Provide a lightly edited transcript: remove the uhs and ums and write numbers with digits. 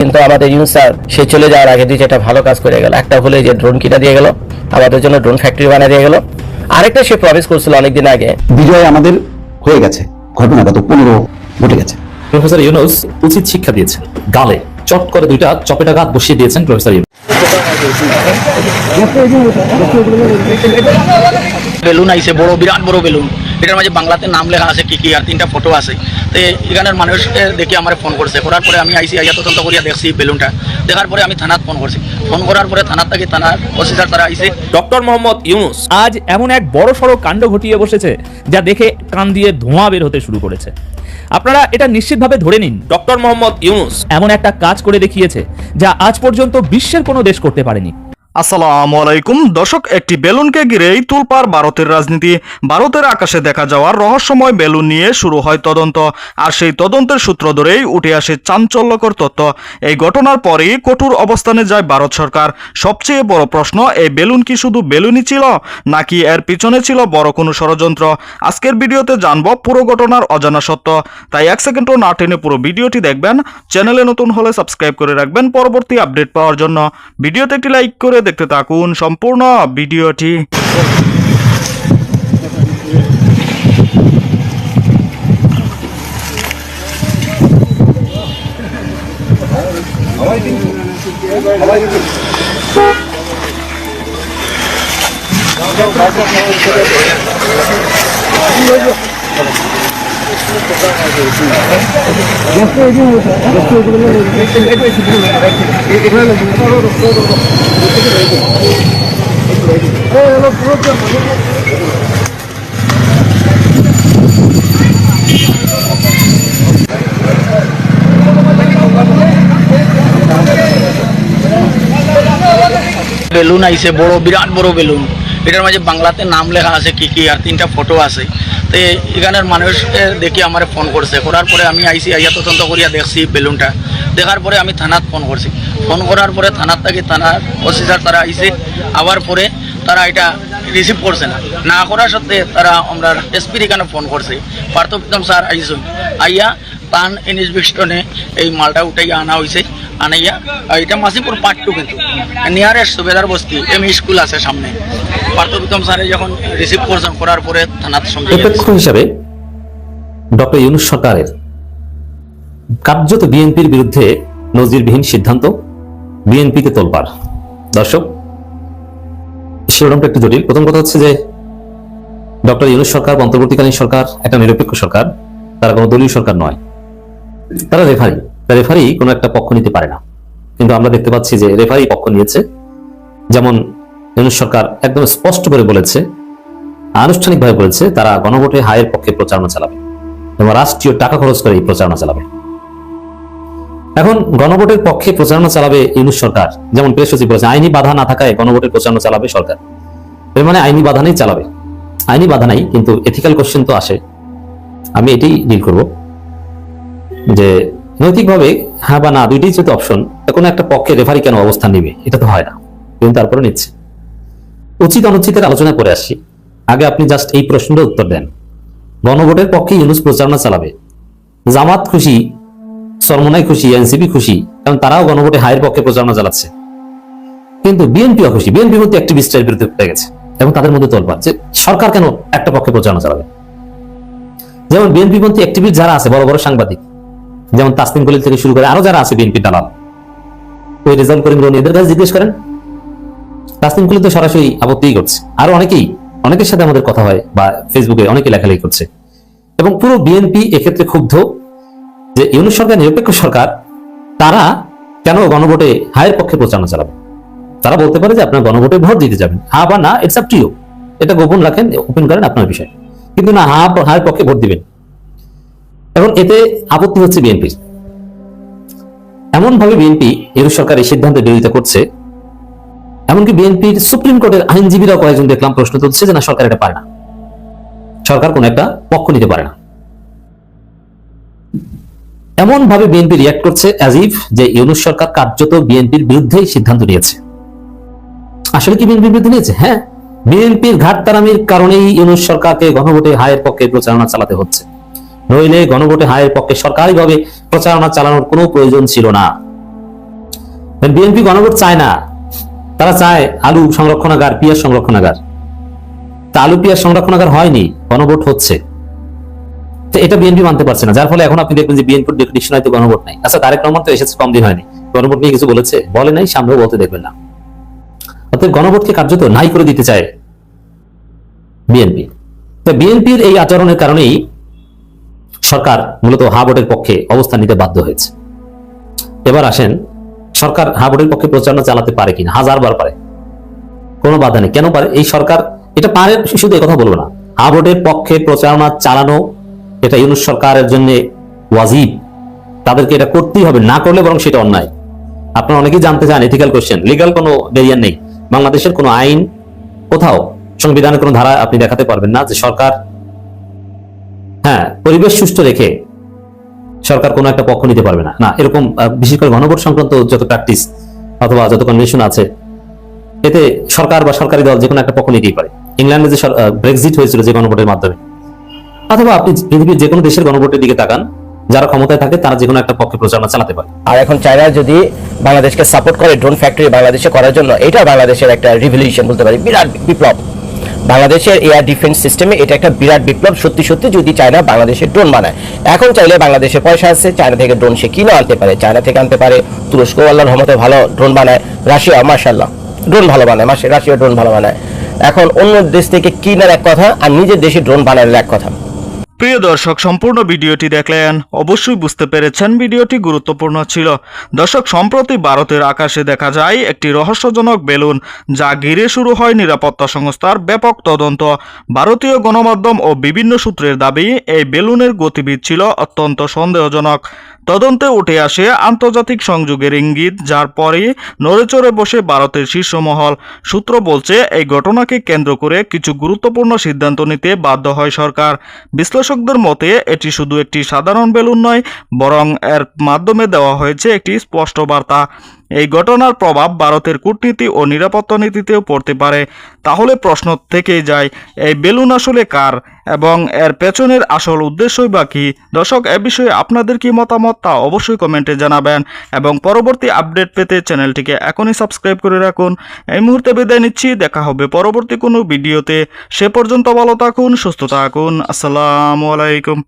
কিন্তু আমাদের ইউনুস স্যার সে চলে যাওয়ার আগে দুই চারটা ভালো কাজ করে গেল। একটা হলো যে ড্রোন কিনা দিয়ে গেল, আমাদের জন্য ড্রোন ফ্যাক্টরি বানিয়ে দিয়ে গেল। আরেকটা সে প্রমিস করছিল অনেকদিন আগে, বিজয় আমাদের হয়ে গেছে, ঘটনাটা তো 15 ঘটে গেছে। প্রফেসর ইউনুস উচিত শিক্ষা দিয়েছেন, গালে চট করে দুইটা চপেটা গাত বসিয়ে দিয়েছেন প্রফেসর ইউনুস। বেলুন আইছে, বড় বিরাট বড় বেলুন, এটার মাঝে বাংলাতে নাম লেখা আছে কি কি, আর 3টা ফটো আছে। তো এখানের মানুষ দেখি আমার ফোন করছে, করার পরে আমি আইসি, আইয়া তদন্ত করিয়া দেখছি বেলুনটা। দেখার পরে আমি থানাত ফোন করছি, ফোন করার পরে থানার থেকে থানার অফিসার তারা আইসে। ডক্টর মোহাম্মদ ইউনুস আজ এমন এক বড় সড়ো কাণ্ড ঘটিয়ে বসেছে যা দেখে কান দিয়ে ধোঁয়া বের হতে শুরু করেছে। আপনারা এটা নিশ্চিতভাবে ধরে নিন, ডক্টর মোহাম্মদ ইউনুস এমন একটা কাজ করে দেখিয়েছে যা আজ পর্যন্ত বিশ্বের কোনো দেশ করতে পারেনি। আসসালামু আলাইকুম দর্শক, একটি বেলুনকে ঘিরেই তুলপার ভারতের রাজনীতি। ভারতের আকাশে দেখা যাওয়ার রহস্যময় বেলুন নিয়ে শুরু হয় তদন্ত, আর সেই তদন্তের সূত্র ধরেই উঠে আসে চাঞ্চল্যকর তথ্য। এই ঘটনার পরেই কঠোর অবস্থানে যায় ভারত সরকার। সবচেয়ে বড় প্রশ্ন, এই বেলুন কি শুধু বেলুনই ছিল, নাকি এর পিছনে ছিল বড় কোনো ষড়যন্ত্র? আজকের ভিডিওতে জানবো পুরো ঘটনার অজানা সত্য, তাই 1 সেকেন্ডও না টেনে পুরো ভিডিওটি দেখবেন। চ্যানেলে নতুন হলে সাবস্ক্রাইব করে রাখবেন পরবর্তী আপডেট পাওয়ার জন্য। ভিডিওতে একটি লাইক করে দেখতে থাকুন সম্পূর্ণ ভিডিওটি। বেলুন আইছে, বড় বিরাট বড় বেলুন, এটার মাঝে বাংলাতে নাম লেখা আছে কি কি, আর 3টা ফটো আছে। তো এখানের মানুষ দেখি আমার ফোন করছে, করার পরে আমি আইসি, আইয়া তদন্ত করিয়া দেখছি বেলুনটা। দেখার পরে আমি থানাত ফোন করছি, ফোন করার পরে থানার থেকে থানার অফিসার তারা আইসে। আবার পরে তারা এটা রিসিভ করছে না, না করার সত্ত্বে তারা আমরা এসপির এখানে ফোন করছে। পার্থ প্রীতম স্যার আইসুন, আইয়া তান ইনভেস্টনে এই মালটা উঠাইয়া আনা হয়েছে। আনাইয়া এটা মাসিপুর পার্ট 2, কিন্তু নিয়ারেস্ট সুবেদার বস্তি এম স্কুল আছে সামনে। পার্থ প্রীতম স্যারে যখন রিসিভ করছেন, করার পরে থানার সঙ্গে নিরপেক্ষ হিসাবে ডক্টর ইউনুস সরকারের কার্যত বিএনপির বিরুদ্ধে নজিরবিহীন সিদ্ধান্ত, বিএনপিতে তোলপাড়। দর্শক, শিরোনামটা একটু জটিল। প্রথম কথা হচ্ছে যে ডক্টর ইউনুস সরকার, অন্তর্বর্তীকালীন সরকার একটা নিরপেক্ষ সরকার, তারা কোনো দলীয় সরকার নয়, তারা রেফারি। রেফারি কোনো একটা পক্ষ নিতে পারে না, কিন্তু আমরা দেখতে পাচ্ছি যে রেফারি পক্ষ নিয়েছে। যেমন ইউনুস সরকার একদম স্পষ্ট করে বলেছে, আনুষ্ঠানিকভাবে বলেছে, তারা গণভোটে হায়ের পক্ষে প্রচারণা চালাবে এবং রাষ্ট্রীয় টাকা খরচ করে এই প্রচারণা চালাবে। এখন গণভোটের পক্ষে প্রচারণা চালাবে ইউনুস সরকার, যেমন প্রেস সচিব বলেছে আইনি বাধা না থাকায় গণভোটের প্রচারণা চালাবে সরকার। এর মানে আইনি বাধা নেই, চালাবে। আইনি বাধা নাই, কিন্তু এথিক্যাল কোশ্চেন তো আসে। আমি এটাই ডিল করব যে নৈতিকভাবে হ্যাঁ বা না দুইটাই যেহেতু অপশন, কোনো একটা পক্ষে রেফারি কেন অবস্থান নিবে? এটা তো হয় না, কিন্তু তারপরে নিচ্ছে। উচিত অনুচিতের আলোচনা করে আসছি। আগে আপনি জাস্ট এই প্রশ্নটা উত্তর দেন, গণভোটের পক্ষে ইউনুস প্রচারণা চালাবে, জামাত খুশি, সরমনাই খুশি, এনসিপি খুশি, কারণ তারাও গণভোটে হায়ের পক্ষে প্রচারণা চালাচ্ছে। কিন্তু বিএনপিও খুশি, বিএনপি মধ্যে অ্যাক্টিভিস্টের বিরুদ্ধে উঠে গেছে এবং তাদের মধ্যে তোলপাড় যে সরকার কেন একটা পক্ষে প্রচারণা চালাবে। যেমন বিএনপি পন্থী অ্যাক্টিভিস্ট যারা আছে, বড় বড় সাংবাদিক, যেমন তাসনিম খলিল থেকে শুরু করে আরো যারা আছে বিএনপি দালাল, ওই রেজাউল করিম রনি, এদের কাছে জিজ্ঞেস করেন। তাসনিম খলিল তো সরাসরি আপত্তিই করছে, আরো অনেকের সাথে আমাদের কথা হয় বা ফেসবুকে অনেকে লেখালেখি করছে। এবং পুরো বিএনপি এক্ষেত্রে ক্ষুব্ধ যে ইউনুস সরকার নিরপেক্ষ সরকার, তারা কেন গণভোটে হায়ের পক্ষে প্রচারণা চালাবে। তারা বলতে পারে যে আপনার গণভোটে ভোট দিতে যাবেন, হ্যাঁ বা না, ইটস আপ টু ইউ, এটা গোপন রাখেন, ওপেন করেন, আপনার বিষয়, কিন্তু না হায়ের পক্ষে ভোট দিবেন। এখন এতে আপত্তি হচ্ছে বিএনপির। এমন ভাবে বিএনপি ইউনুস সরকার এই সিদ্ধান্তের বিরোধিতা করছে, এমনকি বিএনপির সুপ্রিম কোর্টের আইনজীবীরাও কয়েকজন দেখলাম প্রশ্ন তুলছে যে না, সরকার এটা পারে না, সরকার কোন একটা পক্ষ নিতে পারে না। এমন ভাবে বিএনপি রিয়াক্ট করছে অ্যাজ ইফ যে ইউনুস সরকার কার্যত বিএনপির বিরুদ্ধেই সিদ্ধান্ত নিয়েছে। আসলে কি বিএনপির বিরুদ্ধে নিয়েছে? হ্যাঁ, বিএনপির ঘাটতারামির কারণেই ইউনুস সরকারকে গণভোটে হায়ের পক্ষে প্রচারণা চালাতে হচ্ছে, নইলে গণভোটে হায়ের পক্ষে সরকারিভাবে প্রচারণা চালানোর কোনো প্রয়োজন ছিল না। বিএনপি গণভোট চায় না, তারা চায় আলু সংরক্ষণাগার, পেঁয়াজ সংরক্ষণাগার। তা আলু পেঁয়াজ সংরক্ষণাগার হয়নি, গণভোট হচ্ছে। তো এটা বিএনপি মানতে পারছে না, যার ফলে এখন আপনি দেখবেন যে বিএনপির ডিকশনারিতে গণভোট নাই। আচ্ছা, তারেক রহমান তো এসেছে, কম দিন হয়নি, গণভোট নিয়ে কিছু বলেছে? বলে নাই, সামনেও বলতে দেখবেন না। অর্থাৎ গণভোটকে কার্যত নাই করে দিতে চায় বিএনপি। তো বিএনপির এই আচরণের কারণেই সরকার মূলত হা ভোটের পক্ষে অবস্থান নিতে বাধ্য হয়েছে। এবার আসেন, সরকার হা ভোটের পক্ষে প্রচারণা চালাতে পারে কিনা? হাজারবার পারে, কোনো বাধা নেই। কেন পারে? এই সরকার এটা পারে, শুধু কথা বলবো না, হা ভোটের পক্ষে প্রচারণা চালানো এটা ইউনূস সরকারের জন্য ওয়াজিব, তাদেরকে এটা করতেই হবে, না করলে বরং সেটা অন্যায়। আপনারা অনেকেই জানতে চান এথিক্যাল কোশ্চেন, লিগ্যাল কোনো ব্যারিয়ার নেই। বাংলাদেশের কোনো আইন, কোথাও সংবিধানের কোনো ধারা আপনি দেখাতে পারবেন না যে সরকার, হ্যাঁ, পরিবেশ সুষ্ঠু রেখে সরকার কোনো একটা পক্ষ নিতে পারবে না। না, এরকম বিশেষ করে গণভোট সংক্রান্ত যত প্র্যাকটিস অথবা যত কনভেনশন আছে, এতে সরকার বা সরকারি দল যে কোনো একটা পক্ষ নিতেই পারে। ইংল্যান্ডে যে ব্রেক্সিট হয়েছিল যে গণভোটের মাধ্যমে, অথবা আপনি পৃথিবীর যে কোনো দেশের গণভোটের দিকে তাকান, যারা ক্ষমতায় থাকে তারা যে কোনো একটা পক্ষে প্রচারণা চালাতে পারে। আর এখন চায়না যদি বাংলাদেশকে সাপোর্ট করে ড্রোন ফ্যাক্টরি বাংলাদেশে করার জন্য, এটা বাংলাদেশের একটা রিভলিউশন বলতে পারি, বিরাট বিপ্লব। বাংলাদেশের এয়ার ডিফেন্স সিস্টেমে এটা একটা বিরাট বিপ্লব সত্যি সত্যি, যদি চায়না বাংলাদেশে ড্রোন বানায়। এখন চাইলে বাংলাদেশে পয়সা আছে, চায়না থেকে ড্রোন সে কিনে আনতে পারে, চায়না থেকে আনতে পারে, তুরস্ক আল্লাহর রহমতে ভালো ড্রোন বানায়, রাশিয়া মাশাআল্লাহ ড্রোন ভালো বানায়, রাশিয়া ড্রোন ভালো বানায়। এখন অন্য দেশ থেকে কিনার এক কথা, আর নিজের দেশে ড্রোন বানানোর এক কথা। প্রিয় দর্শক, সম্পূর্ণ ভিডিওটি দেখলেন, অবশ্যই বুঝতে পেরেছেন ভিডিওটি গুরুত্বপূর্ণ ছিল। দর্শক, সম্প্রতি ভারতের আকাশে দেখা যায় একটি রহস্যজনক বেলুন, যা ঘিরে শুরু হয় নিরাপত্তা সংস্থার ব্যাপক তদন্ত। ভারতীয় গণমাধ্যম ও বিভিন্ন সূত্রের দাবি, এই বেলুনের গতিবিধ ছিল অত্যন্ত সন্দেহজনক। তদন্তে উঠে আসে আন্তর্জাতিক সংযোগের ইঙ্গিত, যার পরই নড়েচড়ে বসে ভারতের শীর্ষ মহল। সূত্র বলছে, এই ঘটনাকে কেন্দ্র করে কিছু গুরুত্বপূর্ণ সিদ্ধান্ত নিতে বাধ্য হয় সরকার। বিশ্লেষকদের মতে এটি শুধু একটি সাধারণ বেলুন নয়, বরং এর মাধ্যমে দেওয়া হয়েছে একটি স্পষ্ট বার্তা। এই ঘটনার প্রভাব ভারতের কূটনীতি ও নিরাপত্তা নীতিতেও পড়তে পারে। তাহলে প্রশ্ন থেকেই যায়, এই বেলুন আসলে কার এবং এর পেছনের আসল উদ্দেশ্যই বা কী? দর্শক, এ বিষয়ে আপনাদের কি মতামত তা অবশ্যই কমেন্টে জানাবেন, এবং পরবর্তী আপডেট পেতে চ্যানেলটিকে এখনই সাবস্ক্রাইব করে রাখুন। এই মুহূর্তে বিদায় নিচ্ছি, দেখা হবে পরবর্তী কোনো ভিডিওতে। সে পর্যন্ত ভালো থাকুন, সুস্থ থাকুন। আসসালামু আলাইকুম।